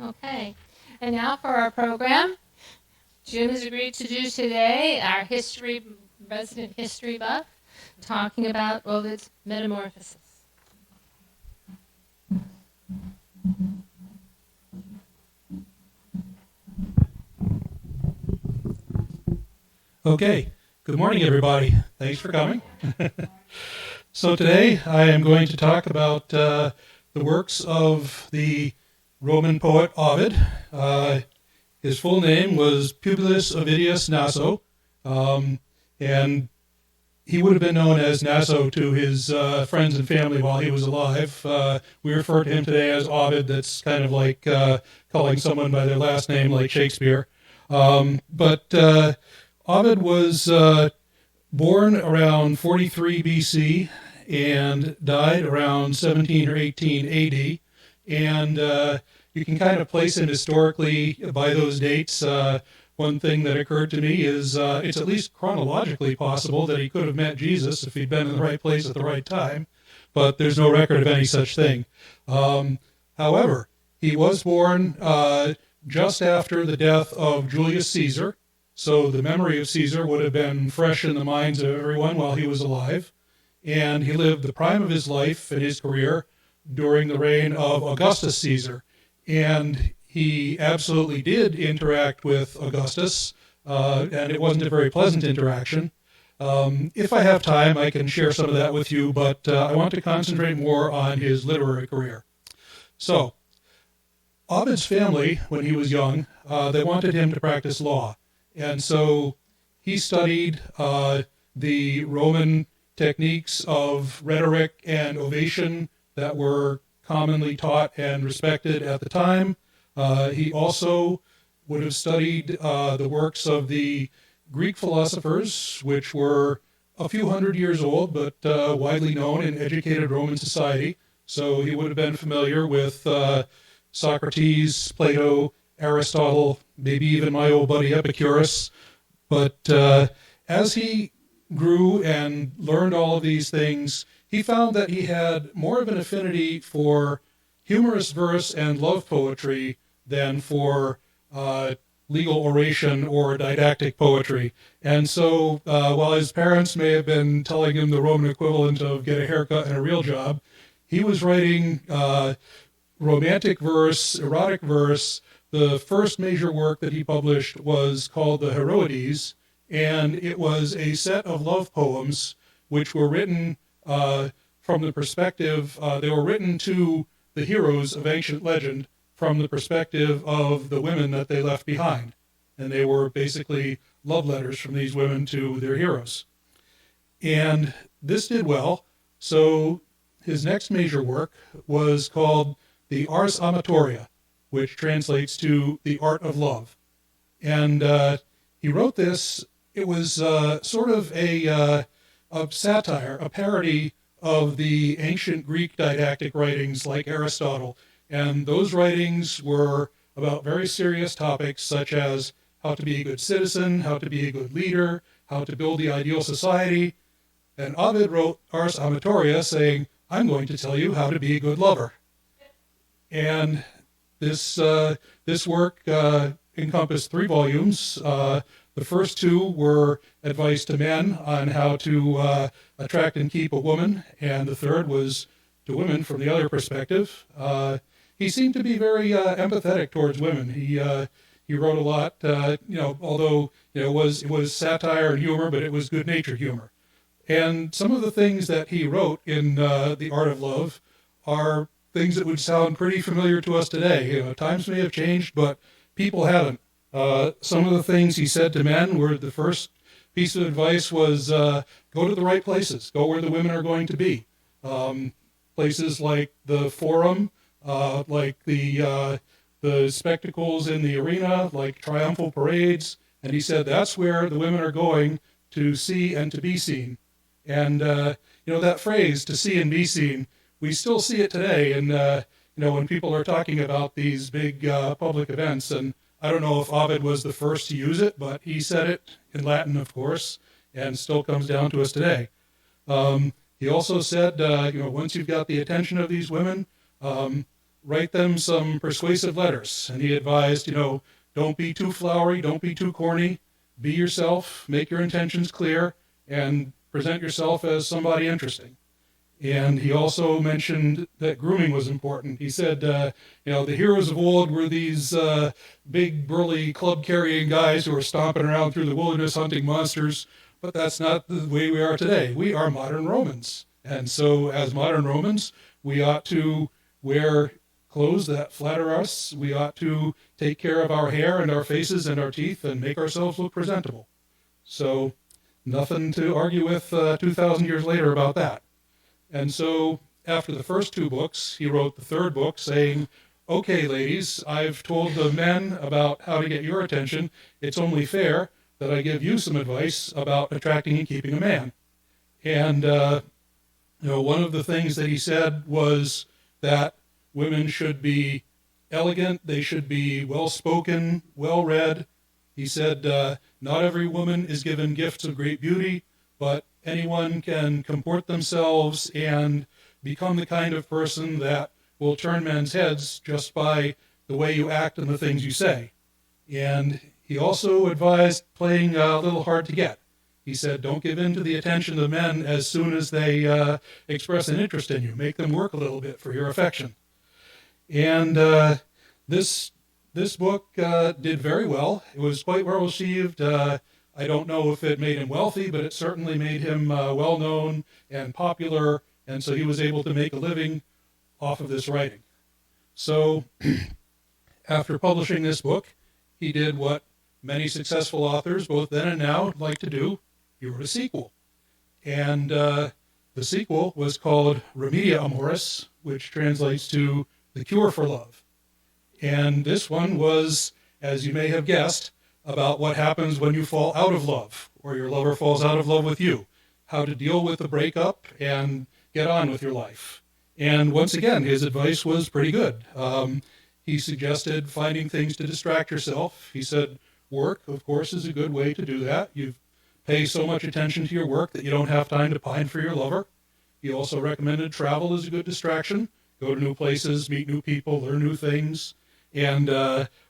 Okay, and now for our program. Jim has agreed to do today our resident history buff, talking about Ovid's Metamorphoses. Okay, good morning, everybody. Thanks for coming. So today I am going to talk about the works of the Roman poet Ovid. His full name was Publius Ovidius Naso, and he would have been known as Naso to his friends and family while he was alive. We refer to him today as Ovid. That's kind of like calling someone by their last name, like Shakespeare. But Ovid was born around 43 BC and died around 17 or 18 AD. And you can kind of place him historically by those dates. One thing that occurred to me is it's at least chronologically possible that he could have met Jesus if he'd been in the right place at the right time, but there's no record of any such thing. However, he was born just after the death of Julius Caesar, so the memory of Caesar would have been fresh in the minds of everyone while he was alive, and he lived the prime of his life and his career during the reign of Augustus Caesar. And he absolutely did interact with Augustus, and it wasn't a very pleasant interaction. If I have time, I can share some of that with you, but I want to concentrate more on his literary career. So, Ovid's family, when he was young, they wanted him to practice law. And so he studied the Roman techniques of rhetoric and ovation that were commonly taught and respected at the time. He also would have studied the works of the Greek philosophers, which were a few hundred years old, but widely known in educated Roman society. So he would have been familiar with Socrates, Plato, Aristotle, maybe even my old buddy Epicurus. But as he grew and learned all of these things, he found that he had more of an affinity for humorous verse and love poetry than for legal oration or didactic poetry. And so while his parents may have been telling him the Roman equivalent of get a haircut and a real job, he was writing romantic verse, erotic verse. The first major work that he published was called the Heroides, and it was a set of love poems which were written from the perspective, they were written to the heroes of ancient legend from the perspective of the women that they left behind. And they were basically love letters from these women to their heroes. And this did well, so his next major work was called the Ars Amatoria, which translates to the art of love. And he wrote this, it was sort of a satire, a parody of the ancient Greek didactic writings like Aristotle. And those writings were about very serious topics such as how to be a good citizen, how to be a good leader, how to build the ideal society. And Ovid wrote Ars Amatoria saying, I'm going to tell you how to be a good lover. And this work encompassed 3 volumes. The first 2 were advice to men on how to attract and keep a woman, and the third was to women from the other perspective. He seemed to be very empathetic towards women. He wrote a lot, although it was satire and humor, but it was good-natured humor. And some of the things that he wrote in The Art of Love are things that would sound pretty familiar to us today. Times may have changed, but people haven't. Some of the things he said to men were, the first piece of advice was go to the right places, go where the women are going to be. Places like the forum, like the spectacles in the arena, like triumphal parades. And he said that's where the women are going to see and to be seen. And, that phrase, to see and be seen, we still see it today. And, when people are talking about these big public events, and I don't know if Ovid was the first to use it, but he said it in Latin, of course, and still comes down to us today. He also said, once you've got the attention of these women, write them some persuasive letters. And he advised, don't be too flowery, don't be too corny, be yourself, make your intentions clear, and present yourself as somebody interesting. And he also mentioned that grooming was important. He said, the heroes of old were these big, burly, club-carrying guys who were stomping around through the wilderness hunting monsters, but that's not the way we are today. We are modern Romans. And so as modern Romans, we ought to wear clothes that flatter us. We ought to take care of our hair and our faces and our teeth and make ourselves look presentable. So nothing to argue with 2,000 years later about that. And so after the first two books, he wrote the third book saying, okay, ladies, I've told the men about how to get your attention. It's only fair that I give you some advice about attracting and keeping a man. And, one of the things that he said was that women should be elegant, they should be well-spoken, well-read. He said, not every woman is given gifts of great beauty, but anyone can comport themselves and become the kind of person that will turn men's heads just by the way you act and the things you say. And he also advised playing a little hard to get. He said, don't give in to the attention of men as soon as they express an interest in you. Make them work a little bit for your affection. And this book did very well. It was quite well received. I don't know if it made him wealthy, but it certainly made him well-known and popular, and so he was able to make a living off of this writing. So after publishing this book, he did what many successful authors, both then and now, like to do. He wrote a sequel. And the sequel was called Remedia Amoris, which translates to The Cure for Love. And this one was, as you may have guessed, about what happens when you fall out of love, or your lover falls out of love with you, how to deal with the breakup and get on with your life. And once again, his advice was pretty good. He suggested finding things to distract yourself. He said, work, of course, is a good way to do that. You pay so much attention to your work that you don't have time to pine for your lover. He also recommended travel as a good distraction. Go to new places, meet new people, learn new things. And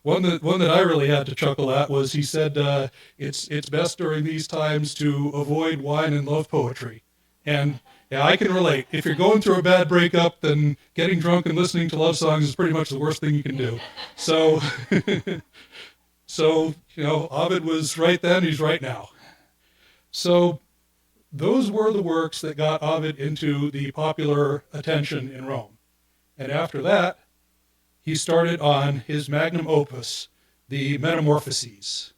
one that I really had to chuckle at was he said it's best during these times to avoid wine and love poetry. And yeah, I can relate. If you're going through a bad breakup, then getting drunk and listening to love songs is pretty much the worst thing you can do. So, Ovid was right then, he's right now. So those were the works that got Ovid into the popular attention in Rome. And after that, he started on his magnum opus, the Metamorphoses.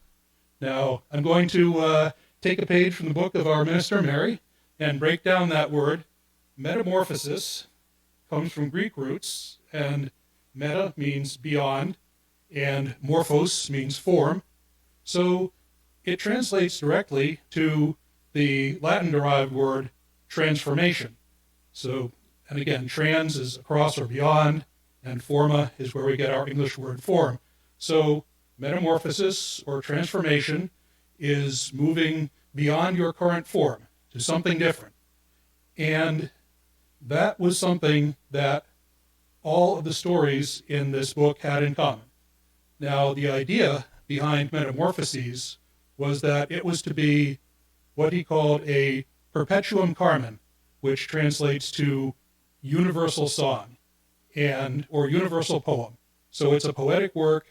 Now, I'm going to take a page from the book of our minister, Mary, and break down that word. Metamorphosis comes from Greek roots, and meta means beyond, and morphos means form. So it translates directly to the Latin-derived word transformation. So, and again, trans is across or beyond, and forma is where we get our English word form. So metamorphosis or transformation is moving beyond your current form to something different. And that was something that all of the stories in this book had in common. Now, the idea behind Metamorphoses was that it was to be what he called a perpetuum carmen, which translates to universal song or universal poem. So it's a poetic work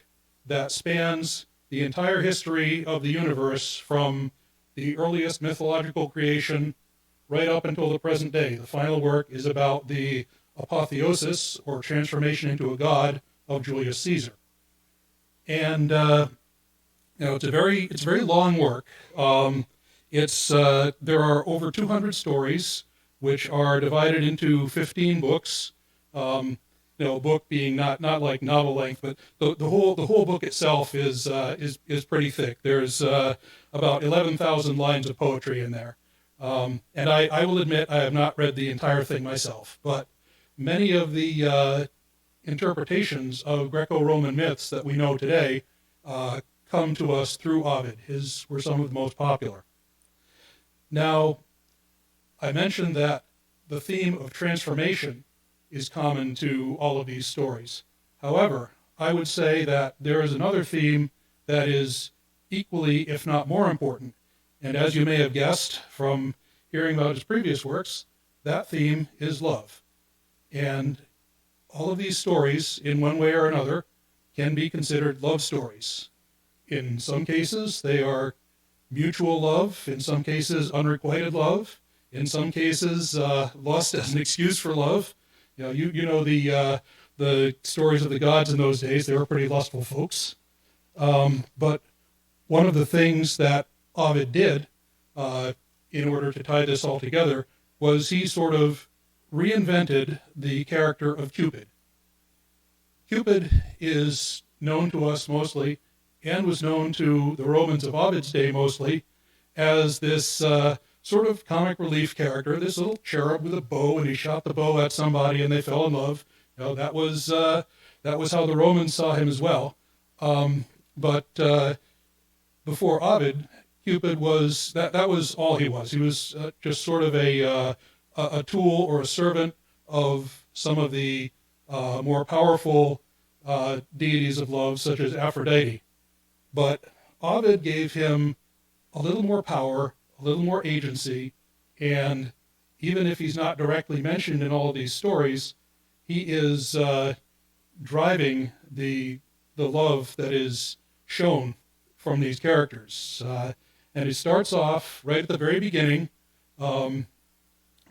that spans the entire history of the universe from the earliest mythological creation right up until the present day. The final work is about the apotheosis, or transformation into a god, of Julius Caesar. And it's a very long work. There are over 200 stories, which are divided into 15 books. A book being not like novel length, but the whole book itself is pretty thick. There's about 11,000 lines of poetry in there. And I will admit I have not read the entire thing myself, but many of the interpretations of Greco-Roman myths that we know today come to us through Ovid. His were some of the most popular. Now, I mentioned that the theme of transformation is common to all of these stories. However, I would say that there is another theme that is equally, if not more important. And as you may have guessed from hearing about his previous works, that theme is love. And all of these stories, in one way or another, can be considered love stories. In some cases, they are mutual love. In some cases, unrequited love. In some cases, lust as an excuse for love. You know the stories of the gods in those days. They were pretty lustful folks. But one of the things that Ovid did in order to tie this all together was he sort of reinvented the character of Cupid. Cupid is known to us mostly, and was known to the Romans of Ovid's day mostly, as this sort of comic relief character, this little cherub with a bow, and he shot the bow at somebody and they fell in love. That was how the Romans saw him as well. But before Ovid, Cupid was that was all he was. He was just sort of a tool or a servant of some of the more powerful deities of love, such as Aphrodite. But Ovid gave him a little more power, a little more agency, and even if he's not directly mentioned in all of these stories, he is driving the love that is shown from these characters. And it starts off right at the very beginning. One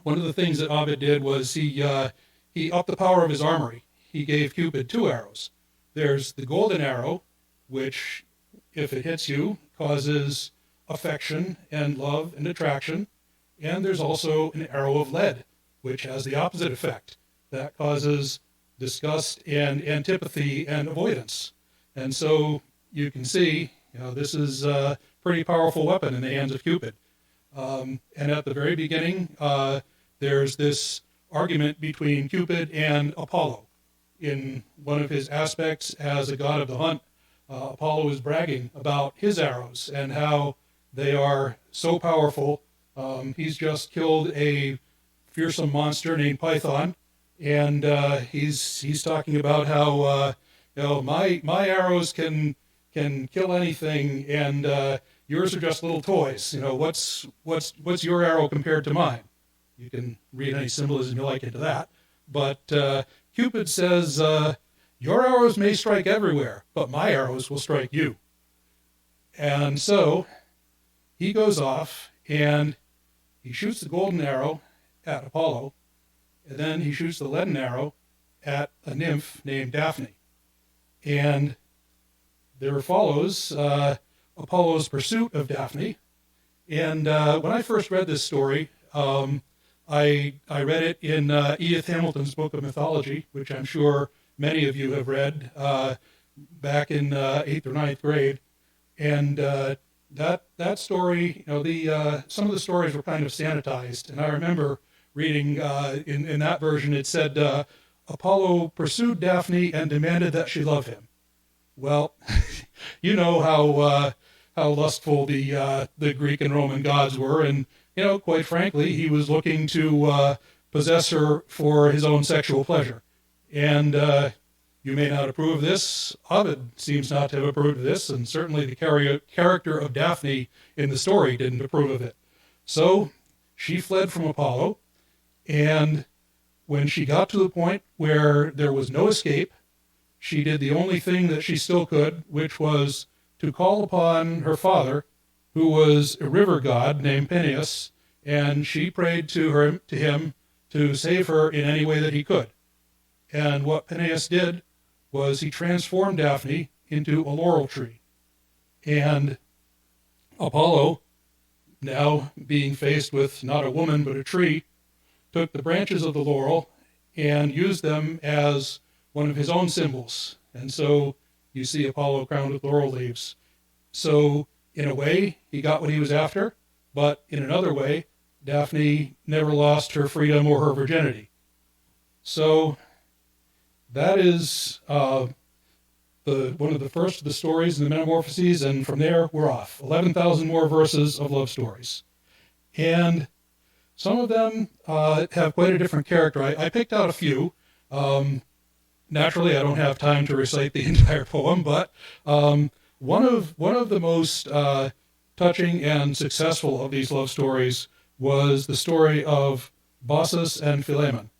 of the things that Ovid did was he upped the power of his armory. He gave Cupid 2 arrows. There's the golden arrow, which, if it hits you, causes affection and love and attraction. And there's also an arrow of lead, which has the opposite effect. That causes disgust and antipathy and avoidance. And so you can see, this is a pretty powerful weapon in the hands of Cupid. And at the very beginning, there's this argument between Cupid and Apollo. In one of his aspects as a god of the hunt, Apollo is bragging about his arrows and how they are so powerful. He's just killed a fearsome monster named Python, and he's talking about how my arrows can kill anything, and yours are just little toys. What's your arrow compared to mine? You can read any symbolism you like into that, but Cupid says, your arrows may strike everywhere, but my arrows will strike you. And so he goes off and he shoots the golden arrow at Apollo, and then he shoots the leaden arrow at a nymph named Daphne. And there follows Apollo's pursuit of Daphne. And when I first read this story, I read it in Edith Hamilton's Book of Mythology, which I'm sure many of you have read back in 8th or 9th grade. And that story, some of the stories were kind of sanitized. And I remember reading in that version, it said, Apollo pursued Daphne and demanded that she love him. Well, you know how lustful the Greek and Roman gods were, and quite frankly, he was looking to possess her for his own sexual pleasure. And you may not approve of this. Ovid seems not to have approved of this, and certainly the character of Daphne in the story didn't approve of it. So she fled from Apollo, and when she got to the point where there was no escape, she did the only thing that she still could, which was to call upon her father, who was a river god named Peneus, and she prayed to him to save her in any way that he could. And what Peneus did was he transformed Daphne into a laurel tree. And Apollo, now being faced with not a woman but a tree, took the branches of the laurel and used them as one of his own symbols. And so you see Apollo crowned with laurel leaves. So in a way, he got what he was after, but in another way, Daphne never lost her freedom or her virginity. So that is one of the first of the stories in the Metamorphoses, and from there, we're off. 11,000 more verses of love stories. And some of them have quite a different character. I picked out a few. Naturally, I don't have time to recite the entire poem, but one of the most touching and successful of these love stories was the story of Baucis and Philemon.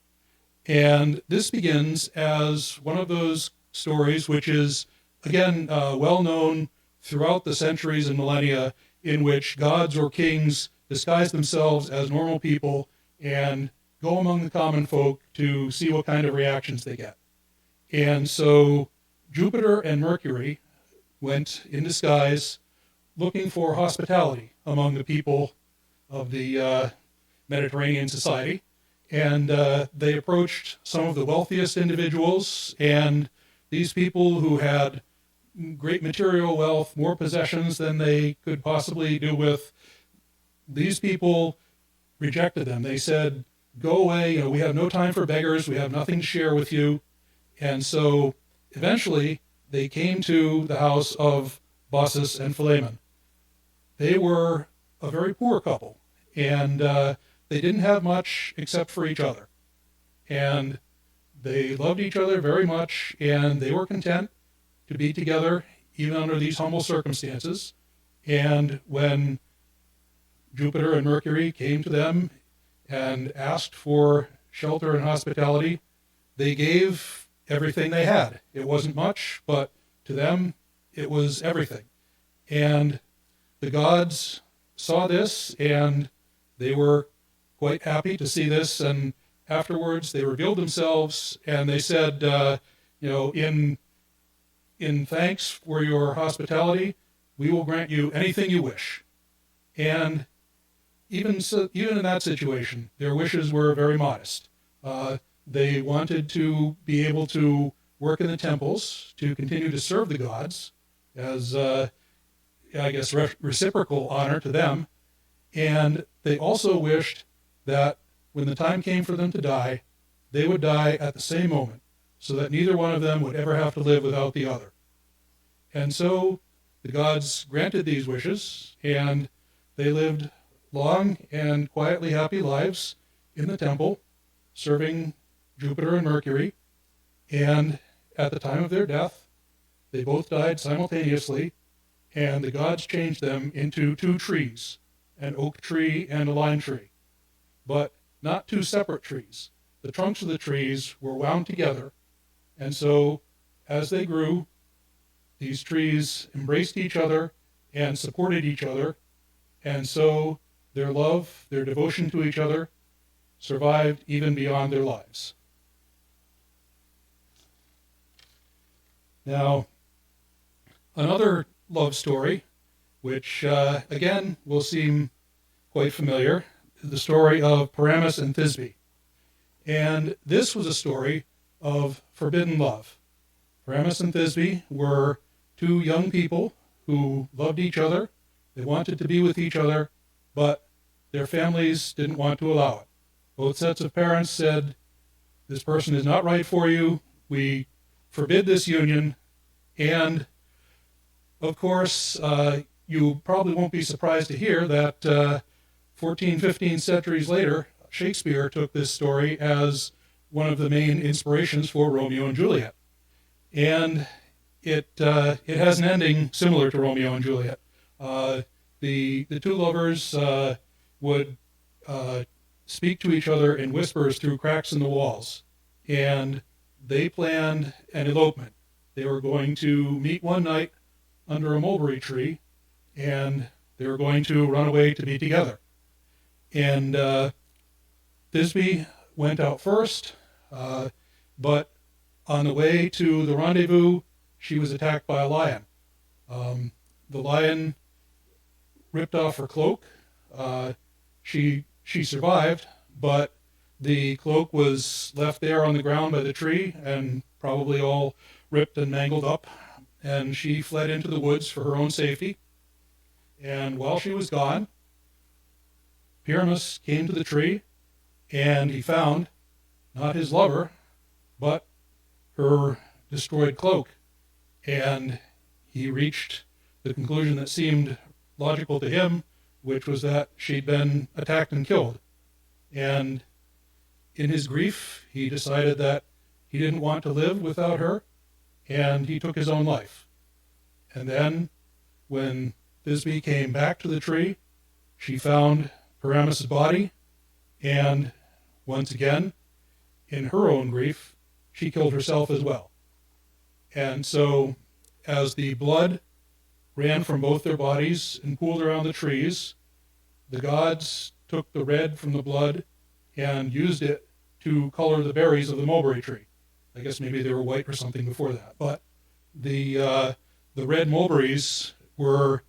And this begins as one of those stories which is, again, well known throughout the centuries and millennia, in which gods or kings disguise themselves as normal people and go among the common folk to see what kind of reactions they get. And so Jupiter and Mercury went in disguise looking for hospitality among the people of the Mediterranean society. And they approached some of the wealthiest individuals, and these people who had great material wealth, more possessions than they could possibly do with, these people rejected them. They said, go away, we have no time for beggars, we have nothing to share with you. And so eventually they came to the house of Baucis and Philemon. They were a very poor couple, and they didn't have much except for each other. And they loved each other very much, and they were content to be together even under these humble circumstances. And when Jupiter and Mercury came to them and asked for shelter and hospitality, they gave everything they had. It wasn't much, but to them, it was everything. And the gods saw this, and they were quite happy to see this, and afterwards they revealed themselves, and they said, in thanks for your hospitality, we will grant you anything you wish. And even in that situation, their wishes were very modest. They wanted to be able to work in the temples, to continue to serve the gods as, reciprocal honor to them. And they also wished that when the time came for them to die, they would die at the same moment, so that neither one of them would ever have to live without the other. And so the gods granted these wishes, and they lived long and quietly happy lives in the temple, serving Jupiter and Mercury. And at the time of their death, they both died simultaneously, and the gods changed them into two trees, an oak tree and a lime tree, but not two separate trees. The trunks of the trees were wound together, and so as they grew, these trees embraced each other and supported each other, and so their love, their devotion to each other, survived even beyond their lives. Now, another love story, which again will seem quite familiar, is the story of Paramus and Thisbe. And this was a story of forbidden love. Paramus and Thisbe were two young people who loved each other. They wanted to be with each other, but their families didn't want to allow it. Both sets of parents said, this person is not right for you. We forbid this union. And of course, you probably won't be surprised to hear that 14, 15 centuries later, Shakespeare took this story as one of the main inspirations for Romeo and Juliet. And it has an ending similar to Romeo and Juliet. The two lovers would speak to each other in whispers through cracks in the walls, and they planned an elopement. They were going to meet one night under a mulberry tree, and they were going to run away to be together. And Thisbe went out first, but on the way to the rendezvous, she was attacked by a lion. The lion ripped off her cloak. She survived, but the cloak was left there on the ground by the tree and probably all ripped and mangled up. And she fled into the woods for her own safety. And while she was gone, Pyramus came to the tree, and he found not his lover, but her destroyed cloak. And he reached the conclusion that seemed logical to him, which was that she'd been attacked and killed. And in his grief, he decided that he didn't want to live without her, and he took his own life. And then, when Thisbe came back to the tree, she found Paramus's body, and once again, in her own grief, she killed herself as well. And so, as the blood ran from both their bodies and pooled around the trees, the gods took the red from the blood and used it to color the berries of the mulberry tree. I guess maybe they were white or something before that. But the red mulberries were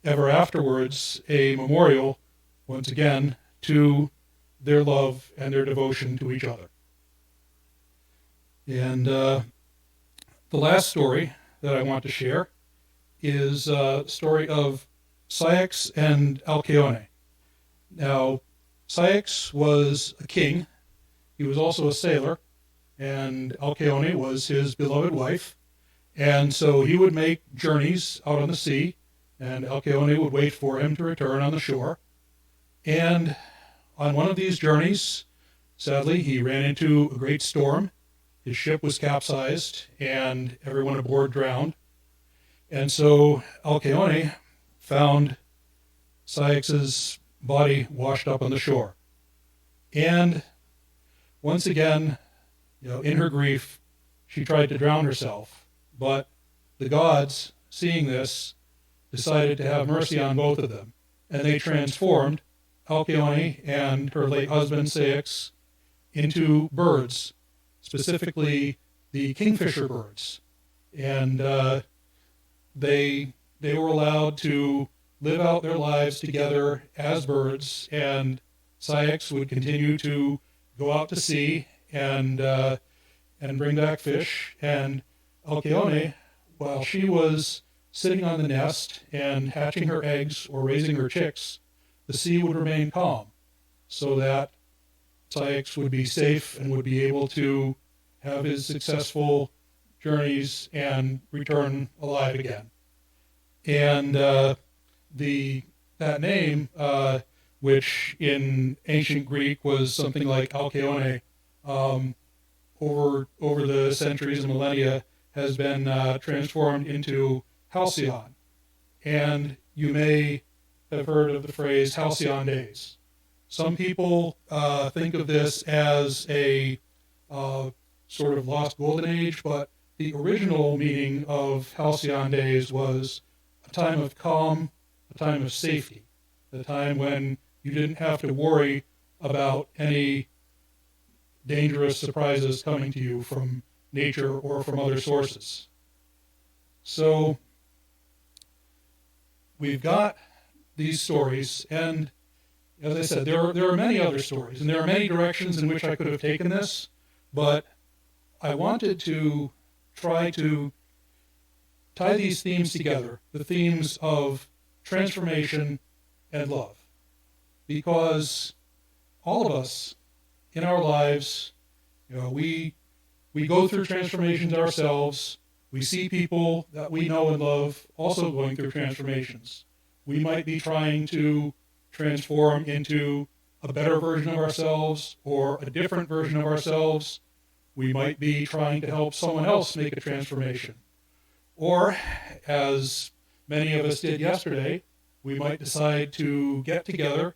ever afterwards a memorial, once again, to their love and their devotion to each other. And the last story that I want to share is a story of Ceyx and Alcyone. Now, Ceyx was a king. He was also a sailor, and Alcyone was his beloved wife. And so he would make journeys out on the sea, and Alcyone would wait for him to return on the shore. And on one of these journeys, sadly, he ran into a great storm. His ship was capsized, and everyone aboard drowned. And so Alcyone found Ceyx's body washed up on the shore. And once again, in her grief, she tried to drown herself. But the gods, seeing this, decided to have mercy on both of them. And they transformed Alcyone and her late husband, Ceyx, into birds, specifically the kingfisher birds. And they were allowed to live out their lives together as birds, and Ceyx would continue to go out to sea and bring back fish. And Alcyone, while she was sitting on the nest and hatching her eggs or raising her chicks, the sea would remain calm so that Ceyx would be safe and would be able to have his successful journeys and return alive again. And that name, which in ancient Greek was something like Alcyone, over the centuries and millennia has been transformed into Halcyon. And you may have heard of the phrase halcyon days. Some people think of this as a sort of lost golden age, but the original meaning of halcyon days was a time of calm, a time of safety, a time when you didn't have to worry about any dangerous surprises coming to you from nature or from other sources. So we've got these stories, and as I said, there are many other stories, and there are many directions in which I could have taken this, but I wanted to try to tie these themes together, the themes of transformation and love, because all of us in our lives, we go through transformations ourselves. We see people that we know and love also going through transformations. We might be trying to transform into a better version of ourselves or a different version of ourselves. We might be trying to help someone else make a transformation. Or, as many of us did yesterday, we might decide to get together,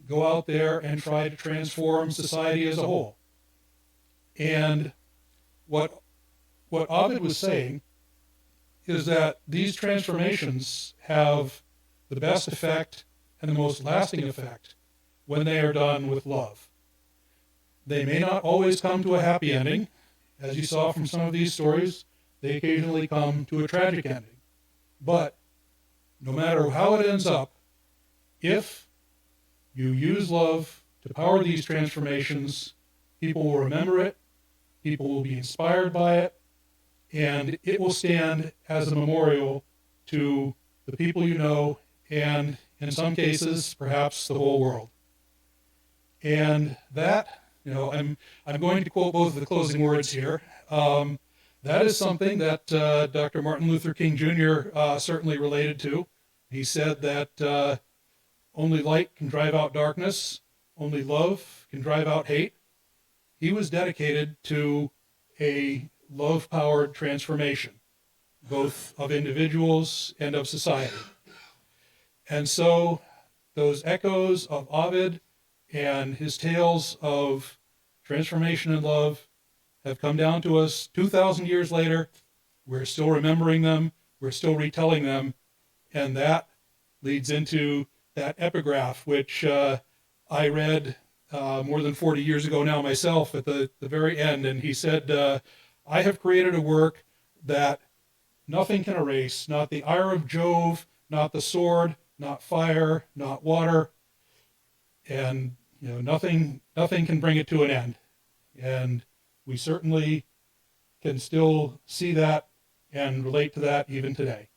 go out there and try to transform society as a whole. And what Ovid was saying is that these transformations have the best effect and the most lasting effect when they are done with love. They may not always come to a happy ending. As you saw from some of these stories, they occasionally come to a tragic ending. But no matter how it ends up, if you use love to power these transformations, people will remember it, people will be inspired by it, and it will stand as a memorial to the people you know, and in some cases, perhaps the whole world. And that, I'm going to quote both of the closing words here. That is something that Dr. Martin Luther King Jr. Certainly related to. He said that only light can drive out darkness, only love can drive out hate. He was dedicated to a love-powered transformation, both of individuals and of society. And so those echoes of Ovid and his tales of transformation and love have come down to us 2,000 years later. We're still remembering them. We're still retelling them. And that leads into that epigraph, which I read more than 40 years ago now myself at the very end. And he said, I have created a work that nothing can erase, not the ire of Jove, not the sword, not fire, not water, and nothing can bring it to an end. And we certainly can still see that and relate to that even today.